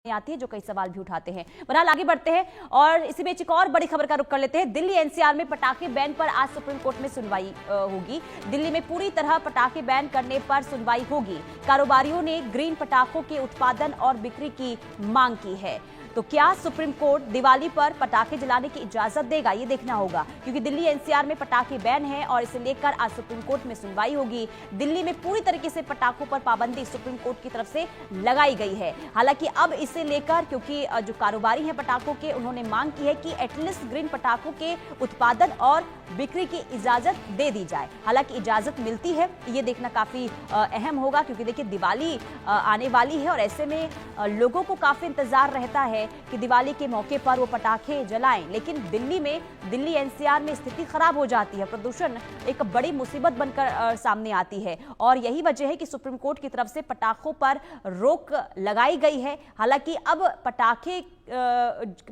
आती है, जो कई सवाल भी उठाते हैं। बहरहाल आगे बढ़ते हैं और इसी बीच एक और बड़ी खबर का रुख कर लेते हैं। दिल्ली एनसीआर में पटाखे बैन पर आज सुप्रीम कोर्ट में सुनवाई होगी। दिल्ली में पूरी तरह पटाखे बैन करने पर सुनवाई होगी। कारोबारियों ने ग्रीन पटाखों के उत्पादन और बिक्री की मांग की है। तो क्या सुप्रीम कोर्ट दिवाली पर पटाखे जलाने की इजाजत देगा, ये देखना होगा, क्योंकि दिल्ली एनसीआर में पटाखे बैन है और इसे लेकर आज सुप्रीम कोर्ट में सुनवाई होगी। दिल्ली में पूरी तरीके से पटाखों पर पाबंदी सुप्रीम कोर्ट की तरफ से लगाई गई है। हालांकि अब इसे लेकर क्योंकि जो कारोबारी हैं पटाखों के, उन्होंने मांग की है कि एटलीस्ट ग्रीन पटाखों के उत्पादन और बिक्री की इजाजत दे दी जाए। हालांकि इजाजत मिलती है, ये देखना काफी अहम होगा, क्योंकि देखिए दिवाली आने वाली है और ऐसे में लोगों को काफी इंतजार रहता है कि दिवाली के मौके पर वो पटाखे जलाएं। लेकिन दिल्ली एनसीआर में स्थिति खराब हो जाती है, प्रदूषण एक बड़ी मुसीबत बनकर सामने आती है और यही वजह है कि सुप्रीम कोर्ट की तरफ से पटाखों पर रोक लगाई गई है। हालांकि अब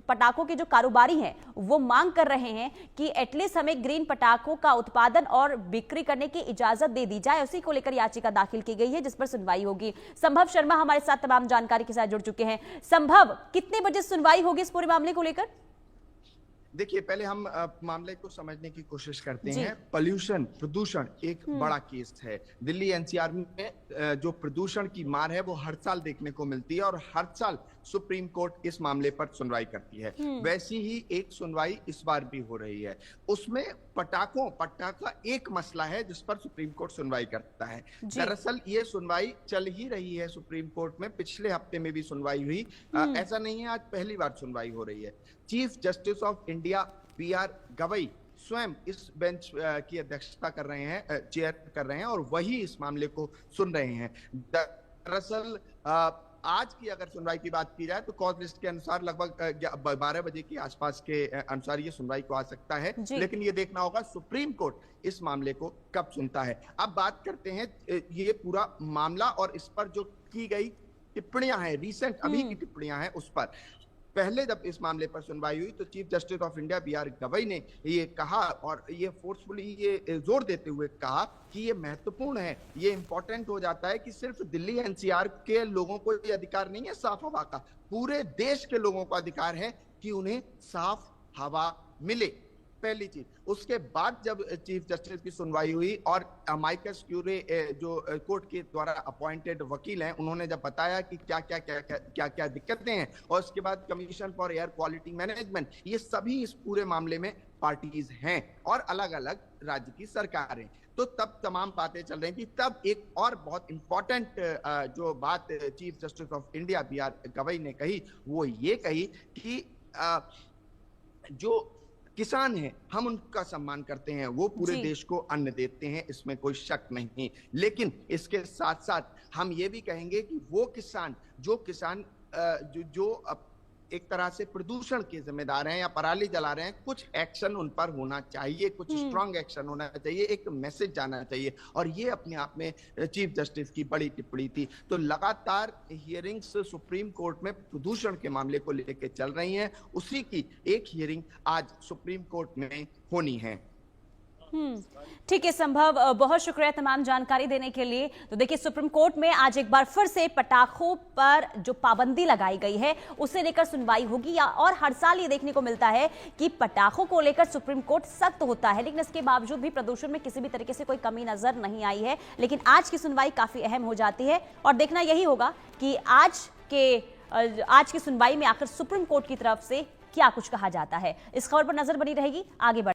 पटाखों के जो कारोबारी हैं वो मांग कर रहे हैं कि एटलीस्ट हमें ग्रीन पटाखों का उत्पादन और बिक्री करने की इजाजत दे दी जाए। उसी को लेकर याचिका दाखिल की गई है, जिस पर सुनवाई होगी। संभव शर्मा हमारे साथ तमाम जानकारी के साथ जुड़ चुके हैं। संभव, कितने बजे सुनवाई होगी इस पूरे मामले को लेकर? देखिए, पहले हम मामले को समझने की कोशिश करते हैं। प्रदूषण एक बड़ा केस है। दिल्ली एनसीआर में जो प्रदूषण की मार है वो हर साल देखने को मिलती है और हर साल सुप्रीम कोर्ट इस मामले पर सुनवाई करती है। वैसी ही एक सुनवाई इस बार भी हो रही है। उसमें पटाखा एक मसला है जिस पर सुप्रीम कोर्ट सुनवाई करता है। दरअसल ये सुनवाई चल ही रही है सुप्रीम कोर्ट में। पिछले हफ्ते में भी सुनवाई हुई। ऐसा नहीं है आज पहली बार सुनवाई हो रही है। Chief justice of India BR Gavai स्वयं इस बेंच की अध्यक्षता कर रहे हैं, चेयर कर रहे हैं और वही इस मामले को सुन रहे हैं। दरअसल आज की अगर सुनवाई की बात की जाए तो कॉज लिस्ट के अनुसार लगभग 12 बजे के आसपास के अनुसार ये सुनवाई को आ सकता है। लेकिन ये देखना होगा सुप्रीम कोर्ट इस मामले को कब सुनता है। अब बात करते हैं ये पूरा मामला और इस पर जो की गई टिप्पणियां हैं, रिसेंट अभी की टिप्पणियां हैं उस पर। पहले जब इस मामले पर सुनवाई हुई तो chief justice of India BR Gavai ने ये कहा और ये फोर्सफुली ये जोर देते हुए कहा कि ये महत्वपूर्ण है, ये इंपॉर्टेंट हो जाता है कि सिर्फ दिल्ली एनसीआर के लोगों को ये अधिकार नहीं है साफ हवा का, पूरे देश के लोगों को अधिकार है कि उन्हें साफ हवा मिले। पहली चीज। उसके बाद जब चीफ जस्टिस की सुनवाई हुई और माइकस क्यूरे जो कोर्ट के द्वारा अपॉइंटेड वकील हैं, उन्होंने जब बताया कि क्या क्या दिक्कतें हैं और उसके बाद commission for air quality management, ये सभी इस पूरे मामले में पार्टीज हैं और अलग अलग राज्य की सरकारें। तो तब तमाम बातें चल रही थी। तब एक और बहुत इंपॉर्टेंट जो बात chief justice of India BR Gavai ने कही, वो ये कही कि जो किसान हैं हम उनका सम्मान करते हैं, वो पूरे देश को अन्न देते हैं, इसमें कोई शक नहीं। लेकिन इसके साथ साथ हम ये भी कहेंगे कि वो किसान जो एक तरह से प्रदूषण के जिम्मेदार हैं या पराली जला रहे हैं, कुछ एक्शन उन पर होना चाहिए, कुछ स्ट्रांग एक्शन होना चाहिए, एक मैसेज जाना चाहिए। और ये अपने आप में चीफ जस्टिस की बड़ी टिप्पणी थी। तो लगातार हियरिंग्स सुप्रीम कोर्ट में प्रदूषण के मामले को लेकर चल रही हैं। उसी की एक हियरिंग आज सुप्रीम कोर्ट में होनी है। ठीक है संभव, बहुत शुक्रिया तमाम जानकारी देने के लिए। तो देखिए, सुप्रीम कोर्ट में आज एक बार फिर से पटाखों पर जो पाबंदी लगाई गई है उसे लेकर सुनवाई होगी। और हर साल ये देखने को मिलता है कि पटाखों को लेकर सुप्रीम कोर्ट सख्त होता है, लेकिन इसके बावजूद भी प्रदूषण में किसी भी तरीके से कोई कमी नजर नहीं आई है। लेकिन आज की सुनवाई काफी अहम हो जाती है और देखना यही होगा कि आज की सुनवाई में आखिर सुप्रीम कोर्ट की तरफ से क्या कुछ कहा जाता है। इस खबर पर नजर बनी रहेगी। आगे बढ़